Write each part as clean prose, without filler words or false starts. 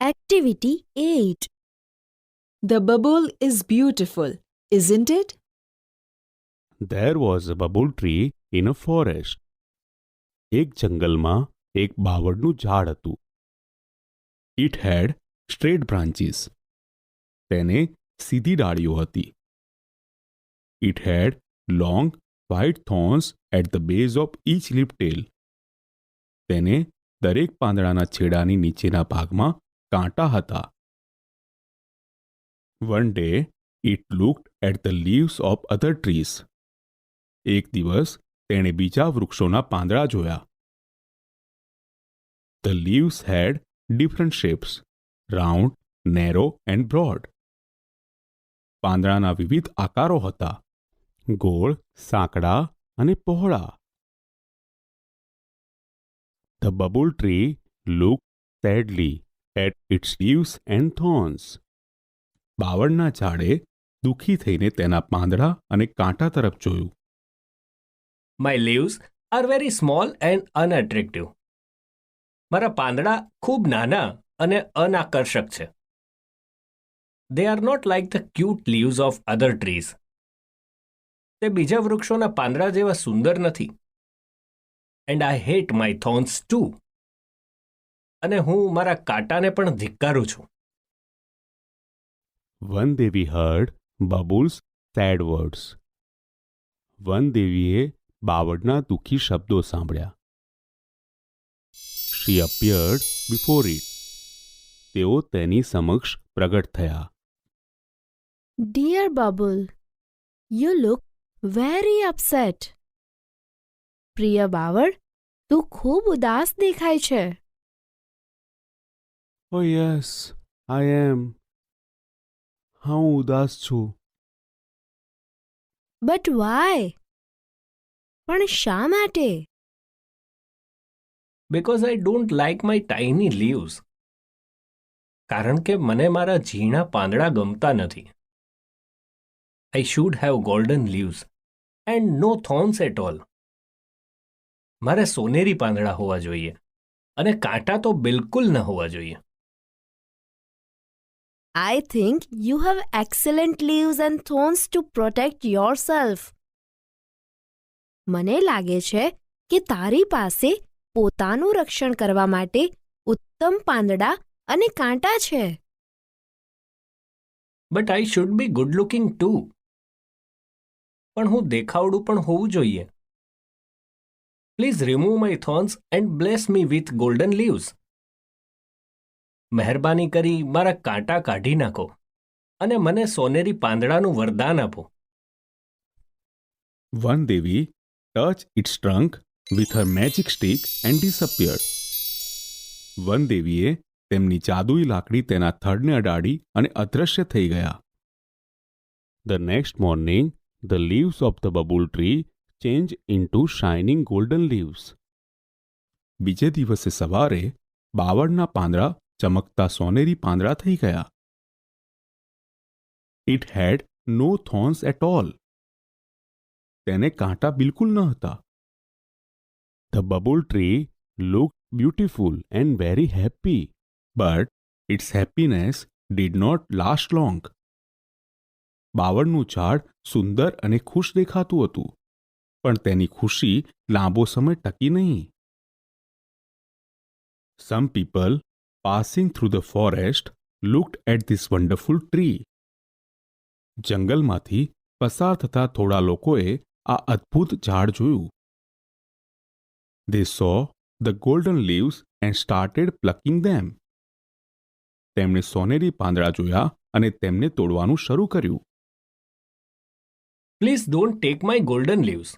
Activity 8. The bubble is beautiful, isn't it? There was a bubble tree in a forest. એક જંગલમાં એક બાવળનું ઝાડ હતું. It had straight branches. તેને સીધી ડાળીઓ હતી. It had long white thorns at the base of each leaf tail. તેને દરેક પાંદડાના છેડાની નીચેના ભાગમાં કાંટા હતા. One day it looked at the leaves of other trees. એક દિવસ તેણે બીજા વૃક્ષોના પાંદડા જોયા. The leaves had different shapes, round, narrow and broad. પાંદડાના વિવિધ આકારો હતા, ગોળ, સાંકડા અને પહોળા. The bubble tree looked sadly at its leaves and thorns. બાવળના ઝાડે દુઃખી થઈને તેના પાંદડા અને કાંટા તરફ જોયું. My leaves are very small and unattractive. મારા પાંદડા ખૂબ નાના અને અનાકર્ષક છે. They are not like the cute leaves of other trees. તે બીજા વૃક્ષોના પાંદડા જેવા સુંદર નથી. And I hate my thorns too. અને હું મારા કાંટાને પણ ધિક્કારું છું. One day we heard Bubble's sad words. વનદેવીએ બાવળના દુઃખી શબ્દો સાંભળ્યા. She appeared before it. તેઓ તેની સમક્ષ પ્રગટ થયા. Dear Bubble, you look very upset. પ્રિય બાવળ, તું ખૂબ ઉદાસ દેખાય છે. Oh yes, I am. હા, હું ઉદાસ છું. But why? પણ શા માટે? Because I don't like my tiny leaves. કારણ કે મને મારા ઝીણા પાંદડા ગમતા નથી. I should have golden leaves and no thorns at all. મારે સોનેરી પાંદડા હોવા જોઈએ અને કાંટા તો બિલકુલ ન હોવા જોઈએ. I think you have excellent leaves and thorns to protect yourself. મને લાગે છે કે તારી પાસે પોતાનું રક્ષણ કરવા માટે ઉત્તમ પાંદડા અને કાંટા છે. But I should be good looking too. પણ હું દેખાવડું પણ હોવું જોઈએ. Please remove my thorns and bless me with golden leaves. મહેરબાની કરી મારા કાંટા કાઢી નાખો અને મને સોનેરી પાંદડાનું વરદાન આપો. વનદેવી touched its trunk with her magic stick and disappeared. વનદેવીએ તેમની જાદુઈ લાકડી તેના થડને અડાડી અને અદૃશ્ય થઈ ગયા. The next morning, the leaves of the bubble tree changed into shining golden leaves. બીજે દિવસે સવારે બાવળના પાંદડા ચમકતા સોનેરી પાંદડા થઈ ગયા. It had no thorns at all. તેને કાંટા બિલકુલ ન હતા. The bubble tree looked beautiful and very happy, but its happiness did not last long. બાવળનું ઝાડ સુંદર અને ખુશ દેખાતું હતું, પણ તેની ખુશી લાંબો સમય ટકી નહીં. Some people passing through the forest looked at this wonderful tree. જંગલમાંથી પસાર થતા થોડા લોકોએ આ અદ્ભુત ઝાડ જોયું. They saw the golden leaves and started plucking them. તેમણે સોનેરી પાંદડા જોયા અને તેમને તોડવાનું શરૂ કર્યું. Please don't take my golden leaves.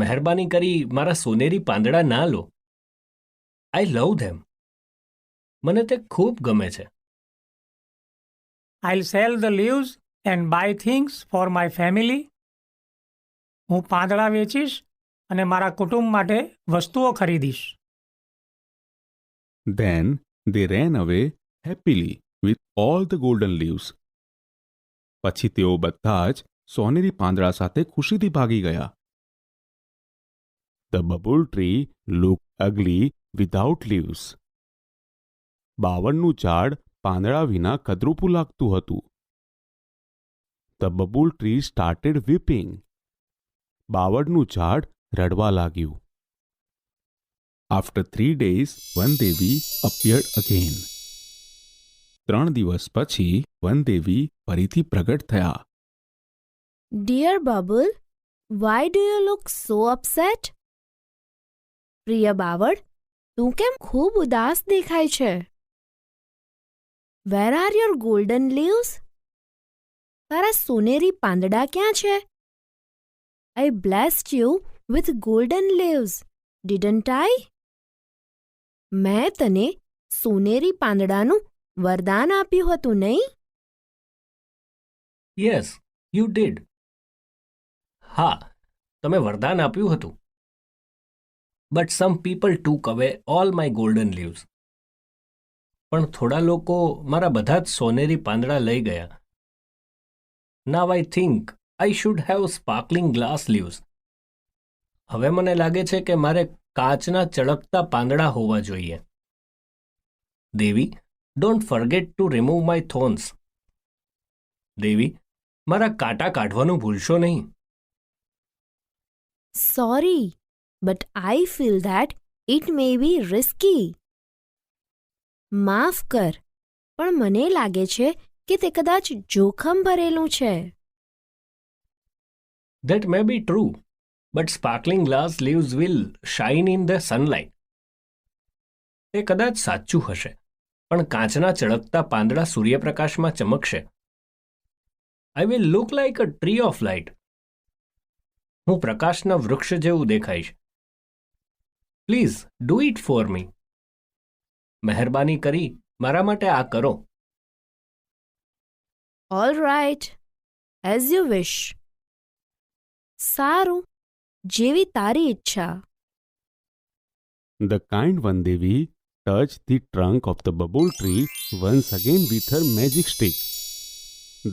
મહેરબાની કરી મારા સોનેરી પાંદડા ના લો. I love them. મને તે ખૂબ ગમે છે. I'll sell the leaves and buy things for my family. હું પાંદડા વેચીશ અને મારા કુટુંબ માટે વસ્તુઓ ખરીદીશ. Then they ran away happily with all the golden leaves. પછી તેઓ બધા જ સોનેરી પાંદડા સાથે ખુશીથી ભાગી ગયા. The bubble tree looked ugly without leaves. બાવળનું ઝાડ પાંદડા વિના કદરૂપું લાગતું હતું. The bubble tree started weeping. બાવળનું ઝાડ રડવા લાગ્યું. After 3 days, વનદેવી appeared again. 3 દિવસ પછી વનદેવી ફરીથી પ્રગટ થયા. Dear Bubble, why do you look so upset? પ્રિય બાવળ, તું કેમ ખૂબ ઉદાસ દેખાય છે? Where are your golden leaves? તારા સોનેરી પાંદડા ક્યાં છે? I blessed you with golden leaves, didn't I? મેં તને સોનેરી પાંદડાનું વરદાન આપ્યું હતું, નહીં? Yes you did. હા, તમે વરદાન આપ્યું હતું. બટ સમ પીપલ ટુક અવે ઓલ માય ગોલ્ડન લીવ્સ. પણ થોડા લોકો મારા બધા જ સોનેરી પાંદડા લઈ ગયા. Now I think I should have sparkling glass leaves. હવે મને લાગે છે કે મારે કાચના ચળકતા પાંદડા હોવા જોઈએ. Devi, don't forget to remove my thorns. Devi, મારા કાંટા કાઢવાનું ભૂલશો નહીં. Sorry, but I feel that it may be risky. માફ કર, પણ મને લાગે છે કે તે કદાચ જોખમ ભરેલું છે. That may be true, but sparkling glass leaves will shine in the sunlight. તે કદાચ સાચું હશે, પણ કાચના ચળકતા પાંદડા સૂર્યપ્રકાશમાં ચમકશે. I will look like a tree of light. હું પ્રકાશના વૃક્ષ જેવું દેખાઈશ. Please do it for me. મહેરબાની કરી મારા માટે આ કરો. All right, as you wish. સારું, જેવી તારી ઈચ્છા. The kind Vandevi touched the trunk of the bubble tree once again with her magic stick.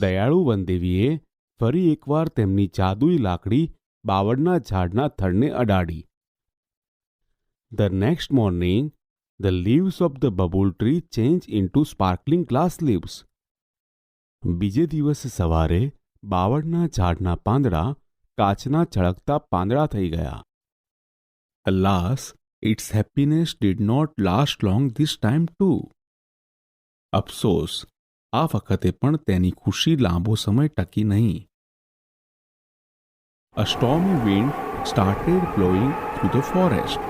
દયાળુ વનદેવીએ ફરી એકવાર તેમની જાદુઈ લાકડી બાવળના ઝાડના થડને અડાડી. The next morning, the leaves of the bubble tree changed into sparkling glass leaves. બીજે દિવસે સવારે બાવળના ઝાડના પાંદડા કાચના ચળકતા પાંદડા થઈ ગયા. Alas, its happiness did not last long this time too. અફસોસ, આ વખતે પણ તેની ખુશી લાંબો સમય ટકી નહીં. A stormy wind started blowing through the forest.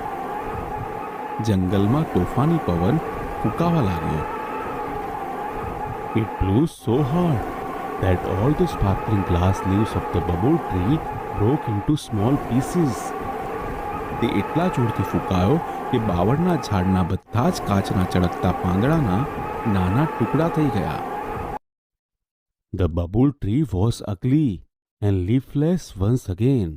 જંગલમાં તોફાની પવન ફૂંકાવા લાગ્યો. It blew so hard that all the sparkling glass leaves of the bubble tree broke into small pieces. તે એટલા જોરથી ફૂંકાયો કે બાવળના ઝાડના બધા જ કાચના ચળકતા પાંદડાના નાના ટુકડા થઈ ગયા. The bubble tree was ugly and leafless once again.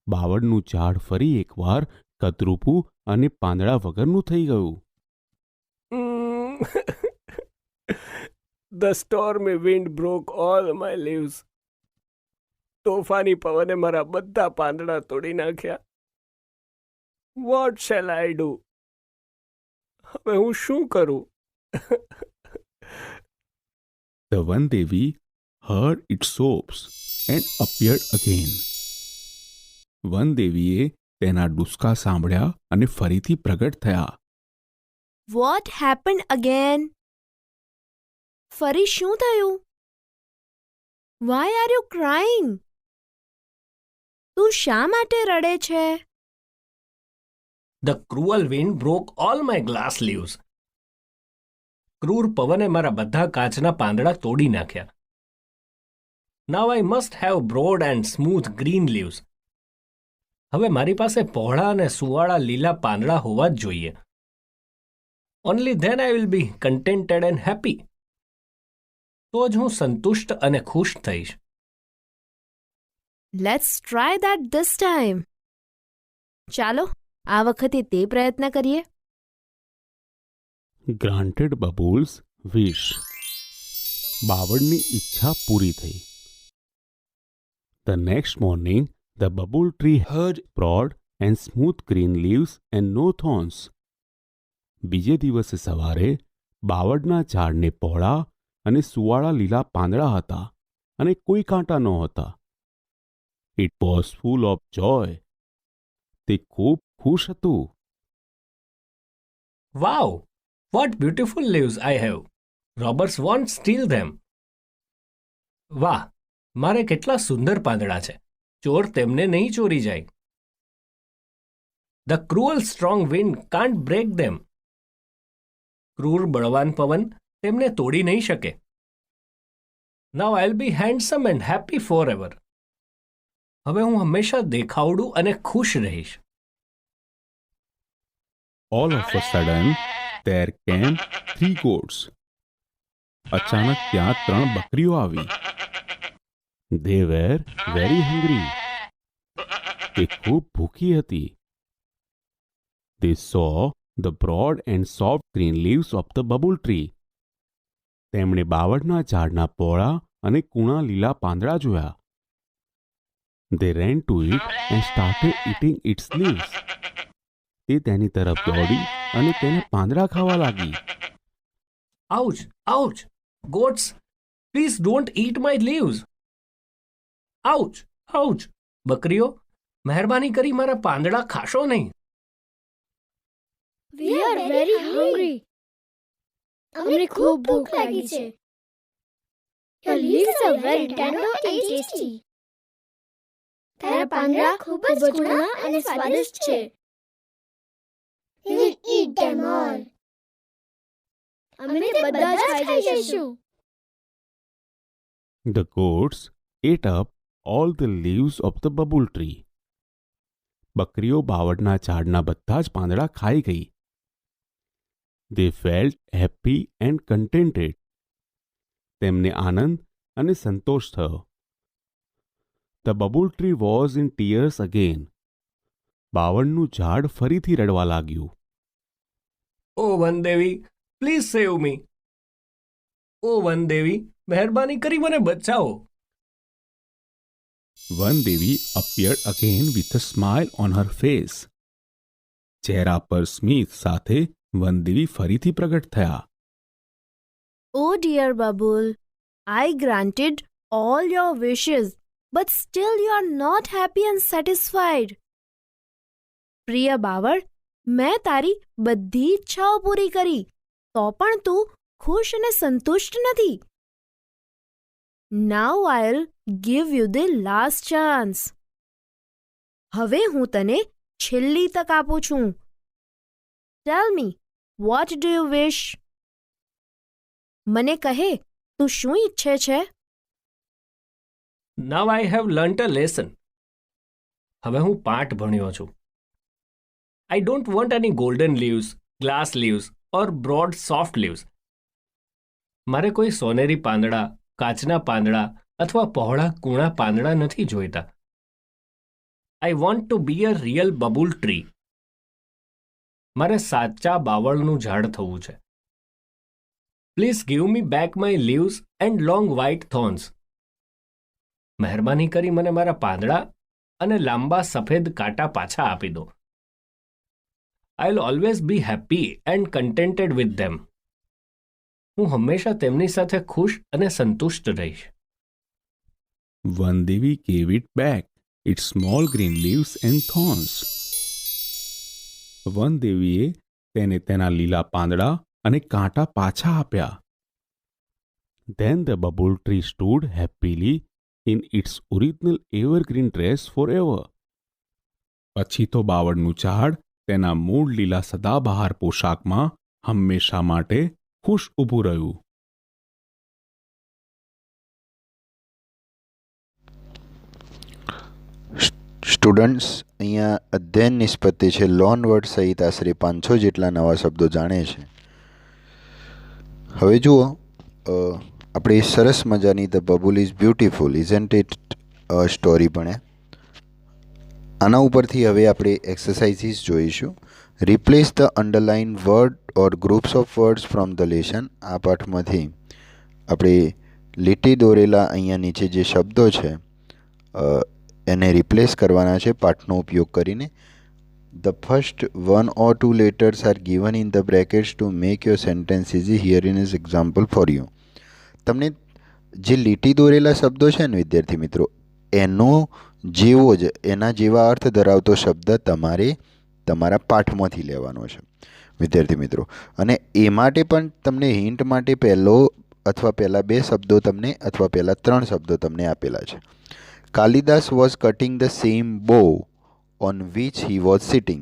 બાવળનું ઝાડ ફરી એકવાર કદરૂપું અને પાંદડા વગરનું થઈ ગયું. The stormy wind broke all my leaves. તોફાની પવને મારા બધા પાંદડા તોડી નાખ્યા. What shall I do? હવે હું શું કરું? The Vandevi heard its sobs and appeared again. વનદેવીએ તેના ડુસકા સાંભળ્યા અને ફરીથી પ્રગટ થયા. What happened again? ફરી શું થયું? Why are you crying? તું શા માટે રડે છે? The cruel wind broke all my glass leaves. ક્રૂર પવને મારા બધા કાચના પાંદડા તોડી નાખ્યા. Now I must have broad and smooth green leaves. હવે મારી પાસે પહોળા અને સુવાળા લીલા પાંદડા હોવા જ જોઈએ. Only then I will be contented and happy. તો જ હું સંતુષ્ટ અને ખુશ થઈશ. Let's try that this time. ચાલો, આ વખતે તે પ્રયત્ન કરીએ. Granted Bubbles' wish. બાવળની ઈચ્છા પૂરી થઈ. The next morning, the bubble tree had broad and smooth green leaves and no thorns. બીજે દિવસે સવારે બાવળના ઝાડને પહોળા અને સુવાળા લીલા પાંદડા હતા અને કોઈ કાંટા નહોતા. It was full of joy. તે ખૂબ ખુશ હતું. Wow! What beautiful leaves I have! Robbers won't steal them. વાહ! મારે કેટલા સુંદર પાંદડા છે. ચોર તેમને નહીં ચોરી જાય. The cruel strong wind can't break them. ક્રૂર બળવાન પવન તેમને તોડી નહીં શકે. Now I'll be handsome and happy forever. હવે હું હંમેશા દેખાવડું અને ખુશ રહીશ. All of a sudden, there came 3 goats. અચાનક ત્યાં 3 બકરીઓ આવી. They were very hungry. તે ખૂબ ભૂખી હતી. They saw the broad and soft green leaves of the bubble tree. તેમણે બાવળના ઝાડના પહોળા અને કૂણા લીલા પાંદડા જોયા. They ran to it and started eating its leaves. તે તેની તરફ દોડી અને તેના પાંદડા ખાવા લાગી. Ouch! Ouch! Goats, please don't eat my leaves. Ouch! Ouch! બકરીઓ, મહેરબાની કરી મારા પાંદડા ખાશો નહીં. We are very hungry. અમને ખૂબ ભૂખ લાગી છે. Your leaves are very tender and tasty. તારા પાંદડા ખૂબ જ કુણા અને સ્વાદિષ્ટ છે. We will eat them all. અમે તે બધા જ ખાઈ જઈશું. The goats ate up all the leaves of the bubble tree. બકરીઓ બાવળના ઝાડના બધા જ પાંદડા ખાઈ ગઈ. They felt happy and contented. તેમને આનંદ અને સંતોષ થયો. The bubble tree was in tears again. બાવળનું ઝાડ ફરીથી રડવા લાગ્યું. ઓ વનદેવી, પ્લીઝ સેવ મી. ઓ વનદેવી, મહેરબાની કરી મને બચાવો. વનદેવી appeared again with a smile on her face. ચહેરા પર સ્મિત સાથે વનદેવી ફરીથી પ્રગટ થયા. Oh dear Babul, I granted all your wishes, but still you are not happy and satisfied. પ્રિય બાવળ, મેં તારી બધી ઈચ્છાઓ પૂરી કરી, તો પણ તું ખુશ અને સંતુષ્ટ નથી. Now I'll give you the last chance. હવે હું તને છેલ્લી તક આપું છું. Tell me, what do you wish? મને કહે, તું શું ઈચ્છે છે? Now I have learnt a lesson. હવે હું પાઠ ભણ્યો છું. I don't want any golden leaves, glass leaves or broad soft leaves. મારે કોઈ સોનેરી પાંદડા, કાચના પાંદડા અથવા પહોળા કૂણા પાંદડા નથી જોઈતા. I want to be a real bubble tree. મારે સાચા બાવળનું ઝાડ થવું છે. Please give me back my leaves and long white thorns. મહેરબાની કરી મને મારા પાંદડા અને લાંબા સફેદ કાંટા પાછા આપી દો. I'll always be happy and contented with them. હું હંમેશા તેમની સાથે ખુશ અને સંતુષ્ટ રહીશ. વનદેવી gave it back its small green leaves and thorns. વનદેવીએ તેને તેના લીલા પાંદડા અને કાંટા પાછા આપ્યા. Then the bubble tree stood happily in its original evergreen dress forever. પછી તો બાવળનું ઝાડ તેના મૂળ લીલા સદાબહાર પોશાકમાં હંમેશા માટે ખુશ ઊભું રહ્યું. સ્ટુડન્ટ્સ, અહીંયા અધ્યયન નિષ્પત્તિ છે. લોન વર્ડ સહિત આશરે 500 જેટલા નવા શબ્દો જાણે છે. હવે જુઓ, આપણે સરસ મજાની the babul is beautiful isn't it story ભણ્યા. આના ઉપરથી હવે આપણે એક્સરસાઇઝીસ જોઈશું. Replace the underline word or groups of words from the lesson. આ પાઠમાંથી આપણે લીટી દોરેલા અહીંયા નીચે જે શબ્દો છે એને રિપ્લેસ કરવાના છે પાઠનો ઉપયોગ કરીને. The first one or two letters are given in the brackets to make your sentence easy. Here is example for you. તમને જે લીટી દોરેલા શબ્દો છે ને વિદ્યાર્થી મિત્રો, એનો જેવો જ એના જેવા અર્થ ધરાવતો શબ્દ તમારે તમારા પાઠમાંથી લેવાનો છે વિદ્યાર્થી મિત્રો. અને એ માટે પણ તમને હિન્ટ માટે પહેલો અથવા પહેલા બે શબ્દો તમને અથવા પહેલા ત્રણ શબ્દો તમને આપેલા છે. Kalidas was cutting the same bough on which he was sitting.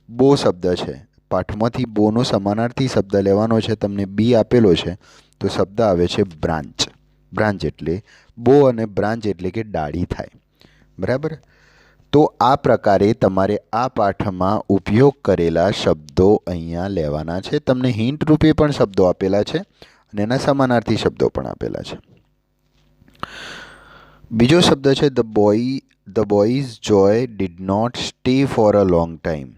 Bough શબ્દ છે, પાઠમાંથી બોનો સમાનાર્થી શબ્દ લેવાનો છે. તમને બી આપેલો છે તો શબ્દ આવે છે બ્રાન્ચ. બ્રાન્ચ એટલે બો અને બ્રાન્ચ એટલે કે ડાળી થાય. બરાબર. તો આ પ્રકારે તમારે આ પાઠમાં ઉપયોગ કરેલા શબ્દો અહીંયા લેવાના છે. તમને હિન્ટ રૂપે પણ શબ્દો આપેલા છે અને એના સમાનાર્થી શબ્દો પણ આપેલા છે. બીજો શબ્દ છે the boys joy did not stay for a long time.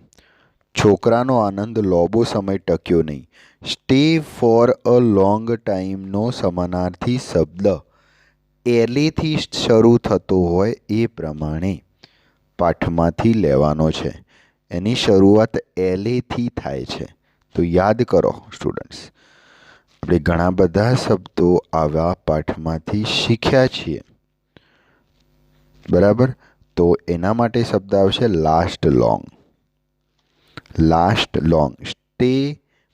છોકરાનો આનંદ લાંબો સમય ટક્યો નહીં. સ્ટે ફોર અ લોંગ ટાઈમનો સમાનાર્થી શબ્દ એલેથી શરૂ થતો હોય એ પ્રમાણે પાઠમાંથી લેવાનો છે. એની શરૂઆત એલેથી થાય છે. તો યાદ કરો સ્ટુડન્ટ્સ, આપણે ઘણા બધા શબ્દો આવા પાઠમાંથી શીખ્યા છીએ. બરાબર. તો એના માટે શબ્દ આવશે last long. Last long. Stay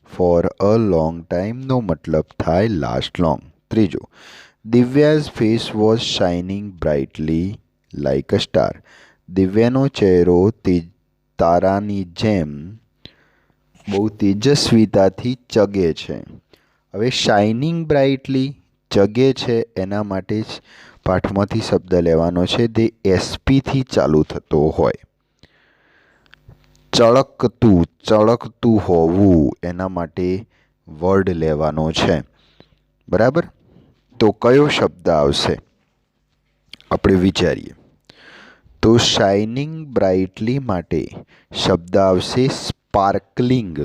for a long ટાઈમનો મતલબ થાય લાસ્ટ લોંગ. ત્રીજો, Divya's face was shining brightly like a star. દિવ્યાનો ચહેરો તારાની જેમ બહુ તેજસ્વીતાથી ચગે છે. હવે શાઇનિંગ બ્રાઇટલી, ચગે છે, એના માટે જ પાઠમાંથી શબ્દ લેવાનો છે તે એસપીથી ચાલુ થતો હોય. ચળકતું, ચળકતું હોવું, એના માટે વર્ડ લેવાનો છે. બરાબર. તો કયો શબ્દ આવશે આપણે વિચારીએ. તો શાઇનિંગ બ્રાઇટલી માટે શબ્દ આવશે સ્પાર્કલિંગ.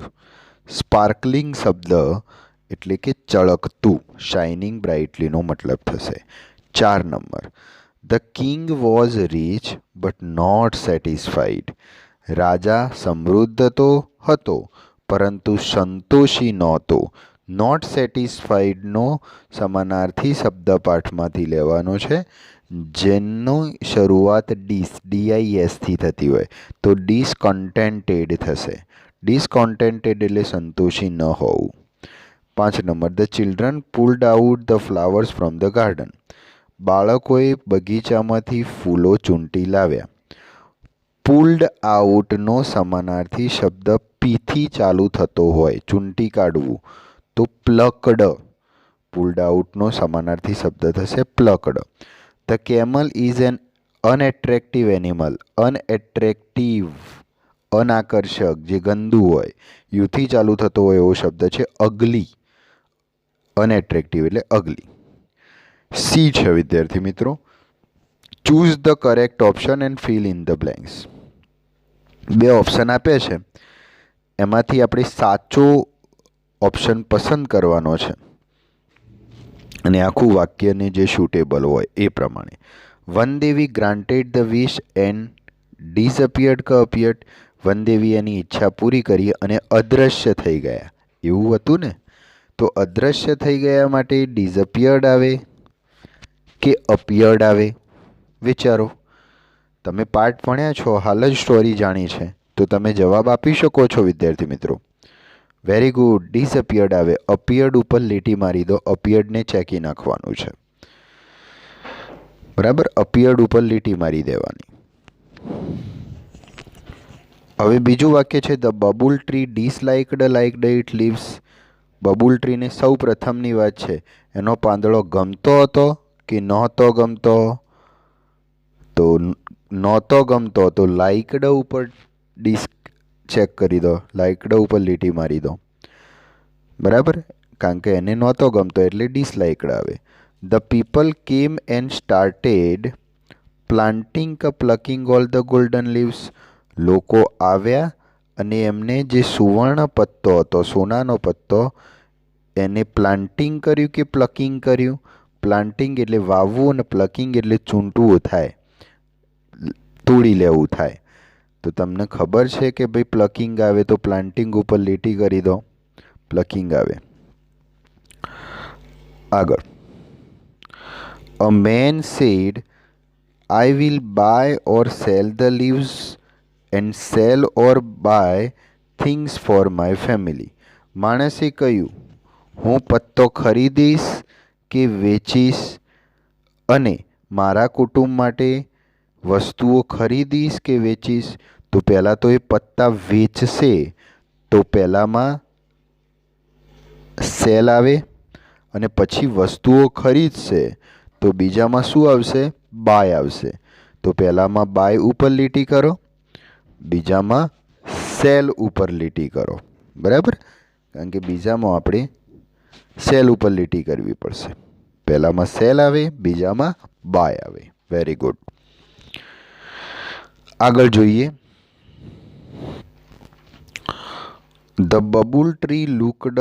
સ્પાર્કલિંગ શબ્દ એટલે કે ચળકતું. શાઇનિંગ બ્રાઇટલીનો મતલબ થશે. 4 નંબર, the king was rich but not satisfied. રાજા સમૃદ્ધ તો હતો પરંતુ સંતોષી નહોતો. નોટ સેટિસ્ફાઈડનો સમાનાર્થી શબ્દ પાઠમાંથી લેવાનો છે જેનો શરૂઆત DISથી થતી હોય તો ડિસકન્ટેન્ટેડ થશે. ડિસકન્ટેન્ટેડ એટલે સંતોષી ન હોવું. 5 number, the children pulled out the flowers from the garden. બાળકોએ બગીચામાંથી ફૂલો ચૂંટી લાવ્યા. પુલ્ડ આઉટનો સમાનાર્થી શબ્દ પીથી ચાલુ થતો હોય, ચૂંટી કાઢવું, તો પ્લકડ. પુલ્ડ આઉટનો સમાનાર્થી શબ્દ થશે plucked. The camel is an unattractive animal. Unattractive, અનાકર્ષક, જે ગંદુ હોય, યુથી ચાલુ થતો હોય એવો શબ્દ છે અગલી. અનએટ્રેક્ટિવ એટલે અગલી. સી છે વિદ્યાર્થી મિત્રો, choose the correct option and fill in the blanks. 2 option આપ્યા છે, એમાંથી આપણે સાચો ઓપ્શન પસંદ કરવાનો છે અને આખું વાક્યને જે સુટેબલ હોય એ પ્રમાણે. વનદેવી granted the wish and disappeared કે અપિયર્ડ. વનદેવી એની ઈચ્છા પૂરી કરી અને અદૃશ્ય થઈ ગયા. એવું હતું ને? તો અદૃશ્ય થઈ ગયા માટે ડિસઅપિયર્ડ આવે કે અપિયર્ડ આવે? વિચારો. તમે પાઠ ભણ્યા છો, હાલ જ સ્ટોરી જાણી છે, તો તમે જવાબ આપી શકો છો વિદ્યાર્થી મિત્રો. Very good. ડિસઅપિયર્ડ આવે. અપિયર્ડ ઉપર લીટી મારી દો. અપિયર્ડને ચેકી નાખવાનું છે. બરાબર. અપિયર્ડ ઉપર લીટી મારી દેવાની. હવે બીજું વાક્ય છે the babul tree disliked liked it leaves. Babul ટ્રીને સૌ પ્રથમની વાત છે, એનો પાંદડો ગમતો હતો કે નહોતો ગમતો? તો નહોતો ગમતો, તો લાઇકડ ઉપર ચેક કરી દો. લાઇકડ ઉપર લીટી મારી દો. બરાબર. કારણ કે એને નહોતો ગમતો એટલે ડિસલાઇકડ આવે. ધ પીપલ કેમ એન્ડ સ્ટાર્ટેડ પ્લાન્ટિંગ કે plucking all the golden leaves. લોકો આવ્યા અને એમને જે સુવર્ણ પત્તો હતો, સોનાનો પત્તો, એને પ્લાન્ટિંગ કર્યું કે પ્લકિંગ કર્યું? પ્લાન્ટિંગ એટલે વાવવું અને પ્લકિંગ એટલે ચૂંટવું થાય, તોડી લેવું થાય. તો તમને ખબર છે કે ભાઈ પ્લકિંગ આવે તો પ્લાન્ટિંગ ઉપર લીટી કરી દો, પ્લકિંગ આવે. આગળ, a man said I will buy or sell the leaves and sell or buy things for my family. માણસે કહ્યું, હું પત્તો ખરીદીશ કે વેચીશ અને મારા કુટુંબ માટે વસ્તુઓ ખરીદીશ કે વેચીશ. તો પહેલાં તો એ પત્તા વેચશે તો પહેલાંમાં સેલ આવે, અને પછી વસ્તુઓ ખરીદશે તો બીજામાં શું આવશે? બાય આવશે. તો પહેલાંમાં બાય ઉપર લીટી કરો, બીજામાં સેલ ઉપર લીટી કરો. બરાબર? કારણ કે બીજામાં આપણે સેલ ઉપર લીટી કરવી પડશે. પહેલાંમાં સેલ આવે, બીજામાં બાય આવે. Very good. આગળ જોઈએ. The babul tree looked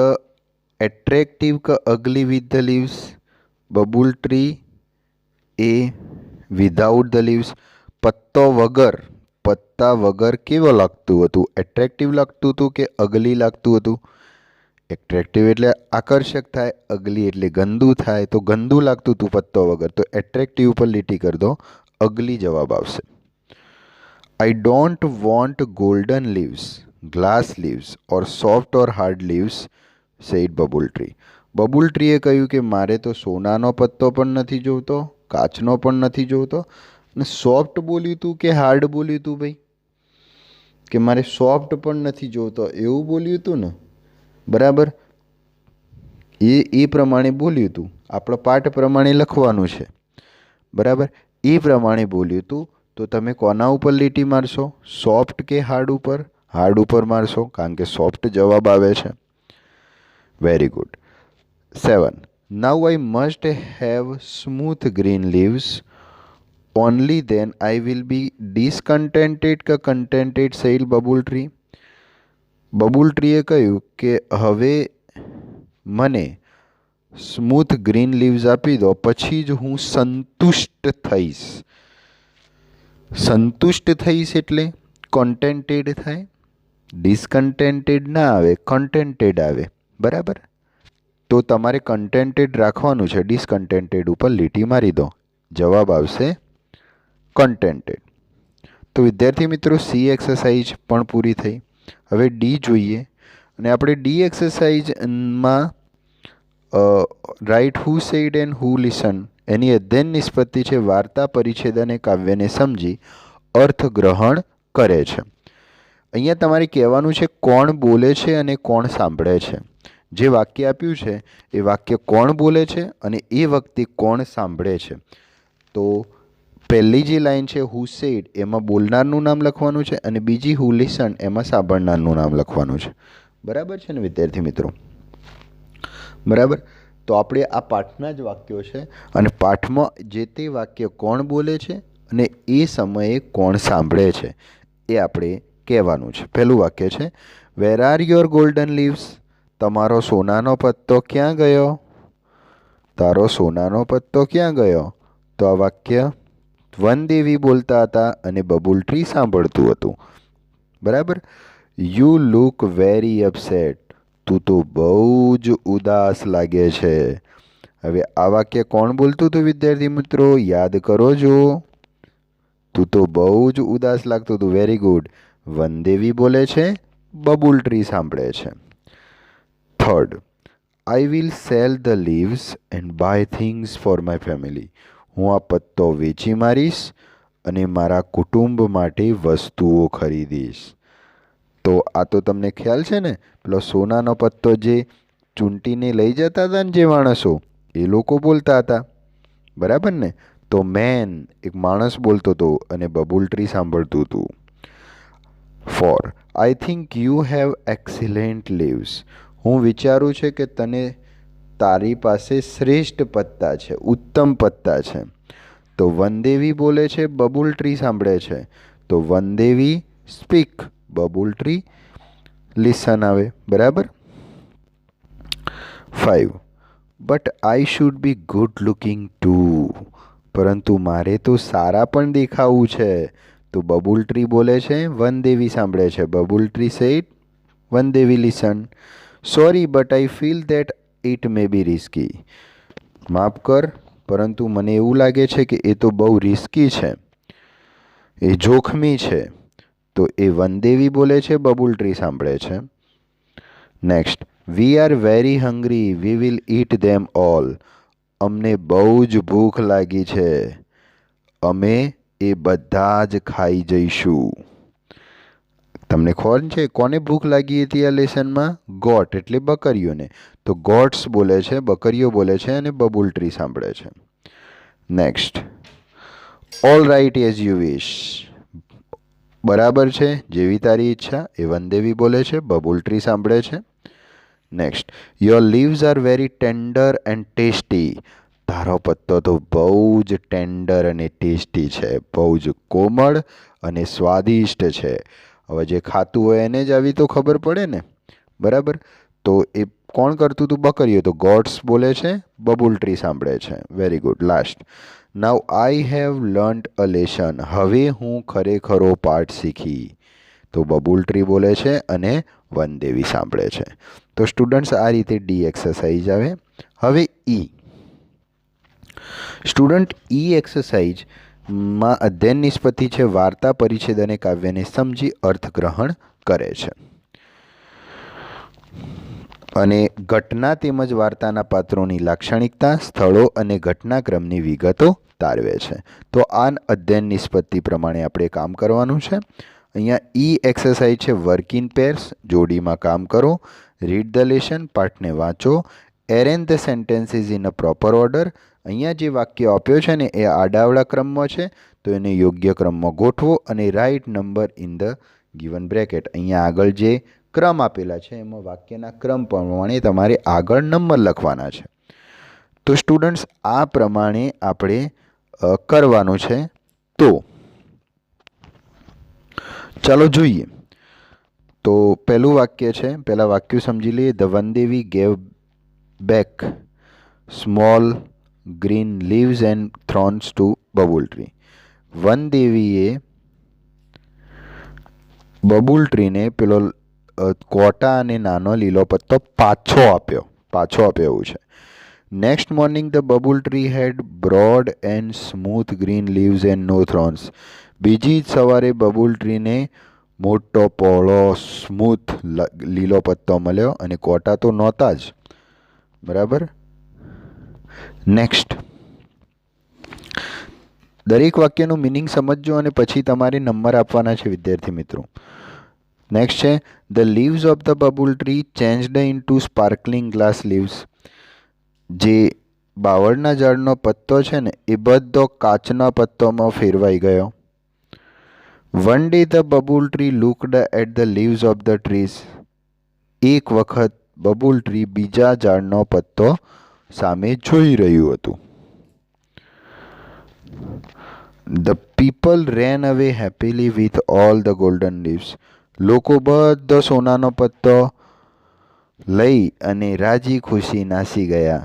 attractive કે ugly with the leaves. Babul tree એ વિધાઉટ ધ લીવ્સ, પત્તા વગર કેવો લાગતું હતું? એટ્રેક્ટિવ લાગતું હતું કે અગલી લાગતું હતું? એટ્રેક્ટિવ એટલે આકર્ષક થાય, અગલી એટલે ગંદુ થાય. તો ગંદુ લાગતું હતું પત્તો વગર, તો એટ્રેક્ટિવ પર લીટી કરી દો, અગલી જવાબ આવશે. I don't want golden leaves, glass leaves or soft or hard leaves said babul tree. Babul ટ્રીએ કહ્યું કે મારે તો સોનાનો પત્તો પણ નથી જોઈતો, કાચનો પણ નથી જોઈતો. અને સોફ્ટ બોલ્યું તું કે હાર્ડ બોલ્યું તું ભાઈ? કે મારે સોફ્ટ પણ નથી જોઈતો એવું બોલ્યું તું ને? બરાબર, એ પ્રમાણે બોલ્યું તું. આપણો પાઠ પ્રમાણે લખવાનું છે. બરાબર, એ પ્રમાણે બોલ્યું તું. તો તમે કોના ઉપર લીટી મારશો? સોફ્ટ કે હાર્ડ ઉપર? હાર્ડ ઉપર મારશો, કારણ કે સોફ્ટ જવાબ આવે છે. Very good. 7. Now I must have smooth green leaves. Only then I will be discontented કે contented said babul tree. Babul ટ્રીએ કહ્યું કે હવે મને સ્મૂથ ગ્રીન લીવ્સ આપી દો, પછી જ હું સંતુષ્ટ થઈશ. સંતુષ્ટ થઈશ એટલે કોન્ટેન્ટેડ થાય. ડિસકન્ટેન્ટેડ ના આવે, કન્ટેન્ટેડ આવે. બરાબર, તો તમારે કન્ટેન્ટેડ રાખવાનું છે. ડિસકન્ટેન્ટેડ ઉપર લીટી મારી દો, જવાબ આવશે કન્ટેન્ટેડ. તો વિદ્યાર્થી મિત્રો, સી એક્સરસાઇઝ પણ પૂરી થઈ. હવે ડી જોઈએ. અને આપણે ડી એક્સરસાઇઝમાં write who said and who listen એની અધ્યયન નિષ્પત્તિ છે. વાર્તા, પરિચ્છેદ અને કાવ્યને સમજી અર્થગ્રહણ કરે છે. અહીંયા તમારે કહેવાનું છે કોણ બોલે છે અને કોણ સાંભળે છે. જે વાક્ય આપ્યું છે એ વાક્ય કોણ બોલે છે અને એ વખતે કોણ સાંભળે છે. તો પહેલી જે લાઈન છે હુ સેડ, એમાં બોલનારનું નામ લખવાનું છે, અને બીજી હુ લિસન, એમાં સાંભળનારનું નામ લખવાનું છે. બરાબર છે ને વિદ્યાર્થી મિત્રો? બરાબર, તો આપણે આ પાઠના જ વાક્યો છે, અને પાઠમાં જે તે વાક્ય કોણ બોલે છે અને એ સમયે કોણ સાંભળે છે એ આપણે કહેવાનું છે. પહેલું વાક્ય છે, where are your golden leaves? તમારો સોનાનો પત્તો ક્યાં ગયો? તારો સોનાનો પત્તો ક્યાં ગયો? તો આ વાક્ય વનદેવી બોલતા હતા અને બબુલ ટ્રી સાંભળતું હતું. બરાબર. You look very upset. તું તો બહુ જ ઉદાસ લાગે છે. હવે આ વાક્ય કોણ બોલતું હતું વિદ્યાર્થી મિત્રો? યાદ કરો જો. તું તો બહુ જ ઉદાસ લાગતું હતું. Very good. વનદેવી બોલે છે, બબુલ ટ્રી સાંભળે છે. Third, I will sell the leaves and buy things for my family. હું આ પત્તો વેચી મારીશ અને મારા કુટુંબ માટે વસ્તુઓ ખરીદીશ. તો આ તો તમને ખ્યાલ છે ને, પેલો સોનાનો પત્તો જે ચૂંટીને લઈ જતા હતા ને જે માણસો, એ લોકો બોલતા હતા. બરાબર ને? તો મેન એક માણસ બોલતો હતો અને બબુલ ટ્રી સાંભળતું હતું. 4. I think you have excellent leaves. હું વિચારું છું કે તારી પાસે શ્રેષ્ઠ પત્તા છે, ઉત્તમ પત્તા છે. તો વનદેવી બોલે છે, બબુલ ટ્રી સાંભળે છે. તો વનદેવી સ્પીક, બબુલ ટ્રી લિસન આવે. બરાબર. 5. But I should be good looking to. પરંતુ મારે તો સારા પણ દેખાવું છે. તો બબુલ ટ્રી બોલે છે, વનદેવી સાંભળે છે. Babul tree said, Vandevi listen. Sorry but I feel that it may be risky. માફ કર, પરંતુ મને એવું લાગે છે કે એ તો બહુ રિસ્કી છે, એ જોખમી છે. તો એ વનદેવી બોલે છે, બબુલ ટ્રી સાંભળે છે. Next, we are very hungry, we will it them all. અમને બહુ જ ભૂખ લાગી છે, અમે એ બધા જ ખાઈ જઈશું. તમને ખબર છે કોને ભૂખ લાગી હતી આ લેસનમાં? ગોટ એટલે બકરીઓને. તો ગોટ્સ બોલે છે, બકરીઓ બોલે છે અને બબુલ ટ્રી સાંભળે છે. Next, all right as you wish. બરાબર છે, જેવી તારી ઈચ્છા, એ વનદેવી બોલે છે, બબુલ ટ્રી સાંભળે છે. Next, your leaves are very tender and tasty. તારો પત્તો તો બહુ જ ટેન્ડર અને ટેસ્ટી છે, બહુ જ કોમળ અને સ્વાદિષ્ટ છે. હવે જે ખાતું હોય એને જ આવી તો ખબર પડે ને, બરાબર? તો એ કોણ કરતું હતું? બકરીઓ. તો ગોટ્સ બોલે છે, બબુલ ટ્રી સાંભળે છે. Very good. Last, now I have learnt a lesson. હવે હું ખરેખરો પાઠ શીખી. તો બબુલ ટ્રી બોલે છે અને વનદેવી સાંભળે છે. તો સ્ટુડન્ટ્સ, આ રીતે ડી એક્સરસાઇઝ આવે. હવે ઈ સ્ટુડન્ટ, ઈ એક્સરસાઇઝમાં અધ્યયન નિષ્પત્તિ છે, વાર્તા, પરિચ્છેદ અને કાવ્યને સમજી અર્થગ્રહણ કરે છે અને ઘટના તેમજ વાર્તાના પાત્રોની લાક્ષણિકતા, સ્થળો અને ઘટનાક્રમની વિગતો તારવે છે. તો આ અધ્યયન નિષ્પત્તિ પ્રમાણે આપણે કામ કરવાનું છે. અહીંયા ઈ એક્સરસાઇઝ છે, વર્ક ઇન પેર્સ, જોડીમાં કામ કરો. રીડ ધ લેસન, પાઠને વાંચો. Arrange the sentences in a proper order. અહીંયા જે વાક્ય આપ્યો છે ને એ આડાવડા ક્રમમાં છે, તો એને યોગ્ય ક્રમમાં ગોઠવો અને write number in the given bracket. અહીંયા આગળ જે ક્રમ આપેલા છે એમાં વાક્યના ક્રમ પ્રમાણે તમારે આગળ નંબર લખવાના છે. તો સ્ટુડન્ટ્સ, આ પ્રમાણે આપણે કરવાનું છે. તો ચાલો જોઈએ. તો પહેલું વાક્ય છે, પહેલાં વાક્ય સમજી લઈએ. The Vandevi gave back small green leaves and thorns to babul tree. વનદેવીએ બબુલ ટ્રીને પેલો કોટા અને નાનો લીલો પત્તો પાછો આપ્યો એવું છે. Next morning the babul tree had broad and smooth green leaves and no thorns. બીજી જ સવારે બબુલ ટ્રીને મોટો પહોળો સ્મૂથ લીલો પત્તો મળ્યો અને કોટા તો નહોતા જ, બરાબર? નેક્સ્ટ, દરેક વાક્યનું મિનિંગ સમજજો અને પછી તમારે નંબર આપવાના છે વિદ્યાર્થી મિત્રો. નેક્સ્ટ છે, the leaves of the babul tree changed into sparkling glass leaves. જે બાવળના ઝાડનો પત્તો છે ને એ બધો કાચના પત્તોમાં ફેરવાઈ ગયો. One day the babul tree looked at the leaves of the trees. એક વખત બબુલ ટ્રી બીજા ઝાડનો પત્તો સામે જોઈ રહ્યું હતું. ધ પીપલ રેન અવે happily with all the golden leaves. લોકો બધો સોનાનો પત્તો લઈ અને રાજી ખુશી નાસી ગયા.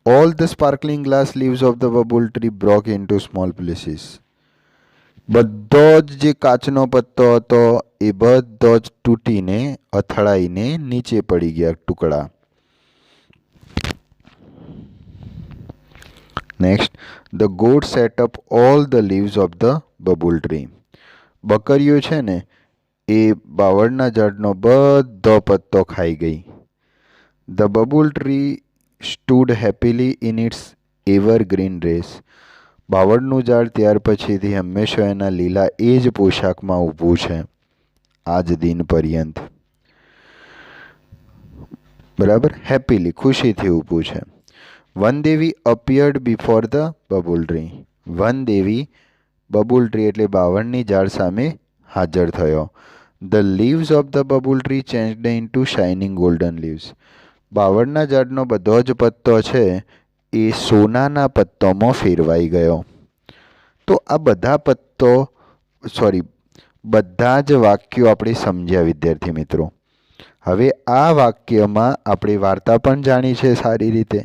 All the sparkling glass leaves of the babul tree broke into small pieces. બધો જ જે કાચનો પત્તો હતો એ બધો જ તૂટીને અથડાઈને નીચે પડી ગયા ટુકડા. Next, the goat set up all the leaves of the babul tree. બકરીઓ છે ને એ બાવળના ઝાડનો બધો પત્તો ખાઈ ગઈ. The babul tree stood happily in its evergreen dress. બાવળનું ઝાડ ત્યાર પછીથી હંમેશા એના લીલા એ જ પોશાકમાં ઊભું છે આજ દિન પર્યંત, બરાબર? હેપીલી, ખુશીથી ઊભું છે. Vandevi appeared before the babul tree. Vandevi babul tree એટલે બાવળની ઝાડ સામે હાજર થયો. The leaves of the babul tree changed into shining golden leaves. બાવળના ઝાડનો બધો જ પત્તો છે એ સોનાના પત્તોમાં ફેરવાઈ ગયો. તો આ બધા જ વાક્યો આપણે સમજ્યા વિદ્યાર્થી મિત્રો. હવે આ વાક્યમાં આપણે વાર્તા પણ જાણી છે સારી રીતે.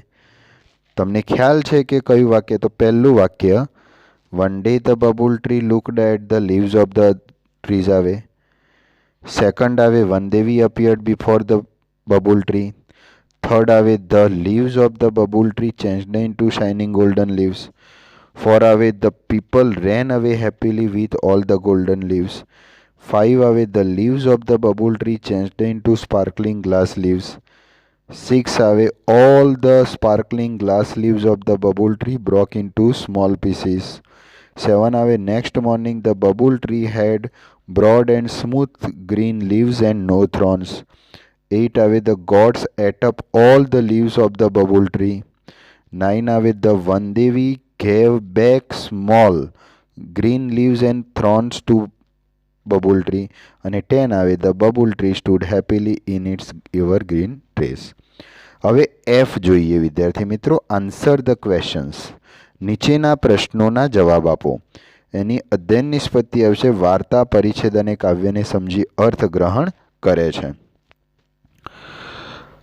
તમને ખ્યાલ છે કે કયું વાક્ય? તો પહેલું વાક્ય, One day the bubble tree looked at the leaves of the trees આવે. Second આવે one Devi appeared before the bubble tree. Third આવે the leaves of the bubble tree changed into shining golden leaves. Four આવે the people ran away happily with all the golden leaves. Five આવે the leaves of the bubble tree changed into sparkling glass leaves. Six આવે all the sparkling glass leaves of the bubble tree broke into small pieces. Seven આવે next morning the bubble tree had broad and smooth green leaves and no thorns. Eight આવે the gods ate up all the leaves of the bubble tree. Nine આવે the one Devi gave back small green leaves and thorns to bubble tree. અને 10 આવે the bubble tree stood happily in its evergreen place. હવે F જોઈએ વિદ્યાર્થી મિત્રો. Answer the questions. નીચેના પ્રશ્નોના જવાબ આપો. એની અધ્યયન નિષ્પત્તિ આવશે વાર્તા, પરિચ્છેદ અને કાવ્યને સમજી અર્થગ્રહણ કરે છે.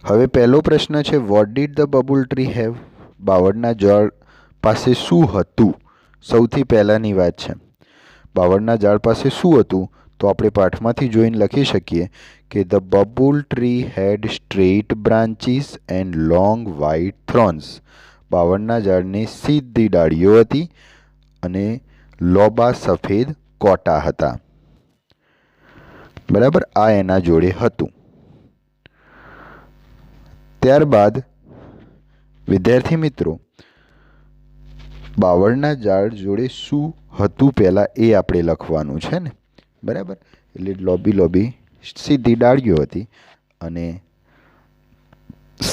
હવે પહેલો પ્રશ્ન છે what did the babul tree have? બાવળના ઝાડ પાસે શું હતું? સૌથી પહેલાંની વાત છે. બાવળના ઝાડ પાસે શું હતું? તો આપણે પાઠમાંથી જોઈને લખી શકીએ કે the babul tree had straight branches and long white thorns. બાવળના ઝાડની સીધી ડાળીઓ હતી અને લોબા સફેદ કોટા હતા. બરાબર, આ એના જોડે હતું. ત્યારબાદ વિદ્યાર્થી મિત્રો બાવળના ઝાડ જોડે શું હતું પહેલાં એ આપણે લખવાનું છે ને. બરાબર, એટલે લોબી સીધી ડાળીઓ હતી અને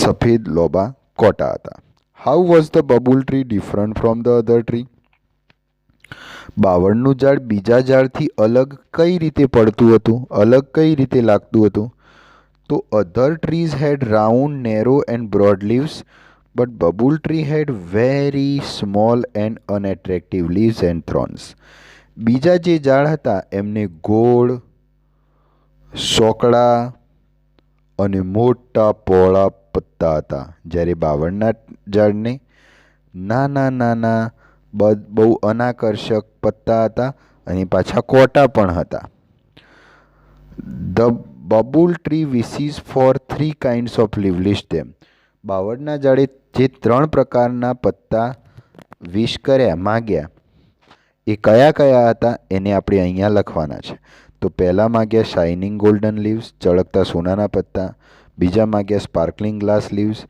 સફેદ લોબા કોટા હતા. How was the babul tree different from the other tree? બાવળનું ઝાડ બીજા ઝાડથી અલગ કઈ રીતે પડતું હતું? અલગ કઈ રીતે લાગતું હતું? તો other trees had round, narrow and broad leaves, but babul tree had very small and unattractive leaves and thorns. બીજા જે ઝાડ હતા એમને ગોળ, સોકડા અને મોટા પહોળા પત્તા હતા, જ્યારે બાવળના ઝાડને નાના નાના બહુ અનાકર્ષક પત્તા હતા અને પાછા કોટા પણ હતા. The babul tree wishes for 3 kinds of lively stem. બાવળના ઝાડે જે 3 પ્રકારના પત્તા વિશ કર્યા, માગ્યા, એ કયા કયા હતા એને આપણે અહીંયા લખવાના છે. તો પહેલાં માગ્યા શાઇનિંગ ગોલ્ડન લીવ્સ, ચળકતા સોનાના પત્તા. બીજા માગ્યા સ્પાર્કલિંગ ગ્લાસ લીવ્સ,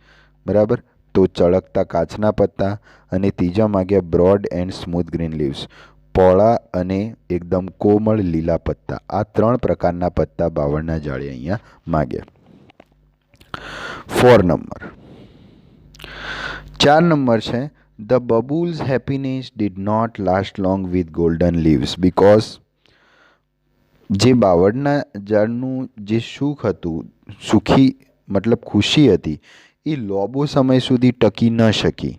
બરાબર, તો ચળકતા કાચના પત્તા. અને ત્રીજા માગ્યા broad and smooth green leaves, પહોળા અને એકદમ કોમળ લીલા પત્તા. આ 3 પ્રકારના પત્તા બાવળના ઝાડે અહીંયા માગ્યા. 4 નંબર. 4 નંબર છે The bubbles' happiness did not last long with golden leaves because જે બાવળના ઝાડનું જે સુખ હતું, સુખી મતલબ ખુશી હતી, એ લાંબો સમય સુધી ટકી ન શકી.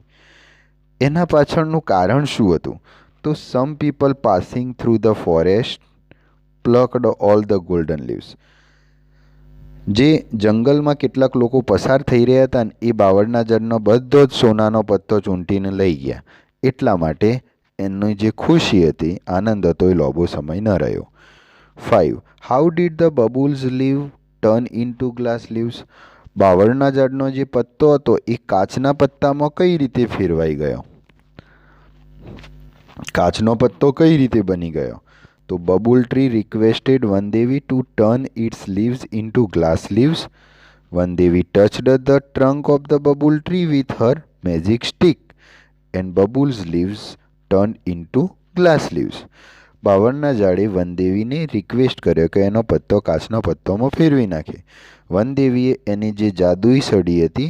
એના પાછળનું કારણ શું હતું? તો some people passing through the forest પ્લકડ all the golden leaves. જે જંગલમાં કેટલાક લોકો પસાર થઈ રહ્યા હતા ને એ બાવળના ઝાડનો બધો જ સોનાનો પત્તો ચૂંટીને લઈ ગયા. એટલા માટે એની જે ખુશી હતી, આનંદ હતો, એ લાંબો સમય ન રહ્યો. 5. How did the babul's leave turn into glass leaves? બાવળના ઝાડનો જે પત્તો હતો એ કાચના પત્તામાં કઈ રીતે ફેરવાઈ ગયો? કાચનો પત્તો કઈ રીતે બની ગયો? તો babul tree requested Vandevi to turn its leaves into glass leaves. Vandevi touched the trunk of the babul tree with her magic stick and babul's leaves turn into glass leaves. બાવળના ઝાડે વનદેવીને રિક્વેસ્ટ કર્યો કે એનો પત્તો કાચના પત્તોમાં ફેરવી નાખે. વનદેવીએ એની જે જાદુઈ સળી હતી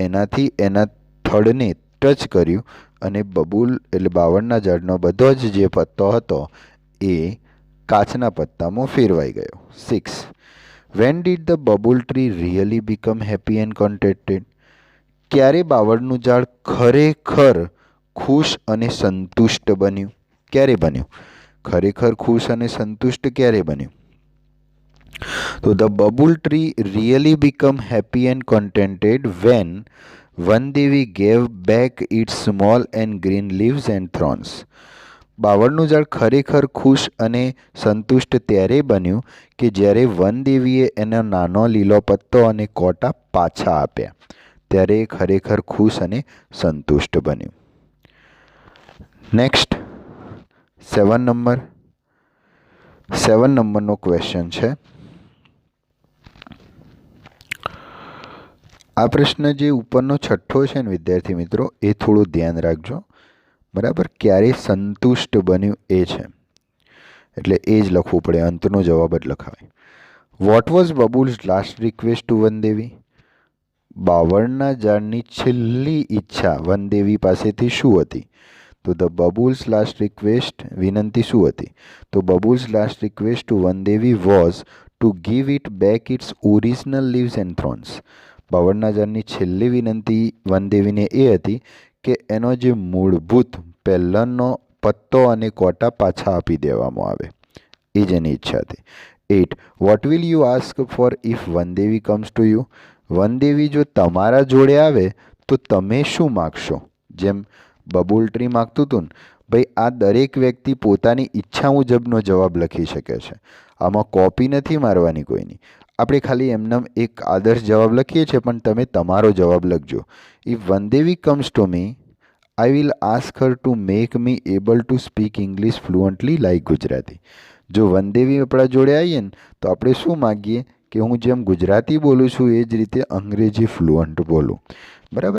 એનાથી એના થડને ટચ કર્યું અને બબુલ એટલે બાવળના ઝાડનો બધો જ જે પત્તો હતો એ કાચના પત્તામાં ફેરવાઈ ગયો. 6. When did the babul tree really become happy and contented? ક્યારે બાવળનું ઝાડ ખરેખર ખુશ અને સંતુષ્ટ બન્યું? ક્યારે બન્યું? ખરેખર ખુશ અને સંતુષ્ટ ક્યારે બન્યું? તો the babul tree really become happy and contented when Vandevi gave back its small and green leaves and thorns. બાવળનું ઝાડ ખરેખર ખુશ અને સંતુષ્ટ ત્યારે બન્યું કે જ્યારે વનદેવીએ એનો નાનો લીલો પત્તો અને કોટા પાછા આપ્યા, ત્યારે એ ખરેખર ખુશ અને સંતુષ્ટ બન્યું. નેક્સ્ટ 7 નંબરનો ક્વેશ્ચન છે. આ પ્રશ્ન જે ઉપરનો છઠ્ઠો છે ને વિદ્યાર્થી મિત્રો, એ થોડું ધ્યાન રાખજો, બરાબર. ક્યારે સંતુષ્ટ બન્યું એ છે, એટલે એ જ લખવું પડે, અંતનો જવાબ જ લખાય. What was babul's last request to Vandevi? બાવળના ઝાડની છેલ્લી ઈચ્છા વનદેવી પાસેથી શું હતી? તો ધ બબુલ્સ લાસ્ટ રિક્વેસ્ટ, વિનંતી શું હતી? તો babul's last request to Vandevi was to give it back its original leaves and thorns. બાવળના ઝાડની છેલ્લી વિનંતી વનદેવીને એ હતી કે એનો જે મૂળભૂત પહેલાંનો પત્તો અને કોટા પાછા આપી દેવામાં આવે, એ જ એની ઈચ્છા હતી. 8. What will you ask for if Vandevi comes to you? વનદેવી જો તમારા જોડે આવે તો તમે શું માગશો? જેમ બબુલ ટ્રી માગતું હતું ને, ભાઈ આ દરેક વ્યક્તિ પોતાની ઈચ્છા મુજબનો જવાબ લખી શકે છે, આમાં કોપી નથી મારવાની કોઈની. આપણે ખાલી એમને એક આદર્શ જવાબ લખીએ છીએ, પણ તમે તમારો જવાબ લખજો. If Vandevi comes to me, I will ask her to make me able to speak English fluently like Gujarati. જો વનદેવી આપણા જોડે આવીએ ને તો આપણે શું માગીએ કે હું જેમ ગુજરાતી બોલું છું એ જ રીતે અંગ્રેજી ફ્લુઅન્ટ બોલું, બરાબર.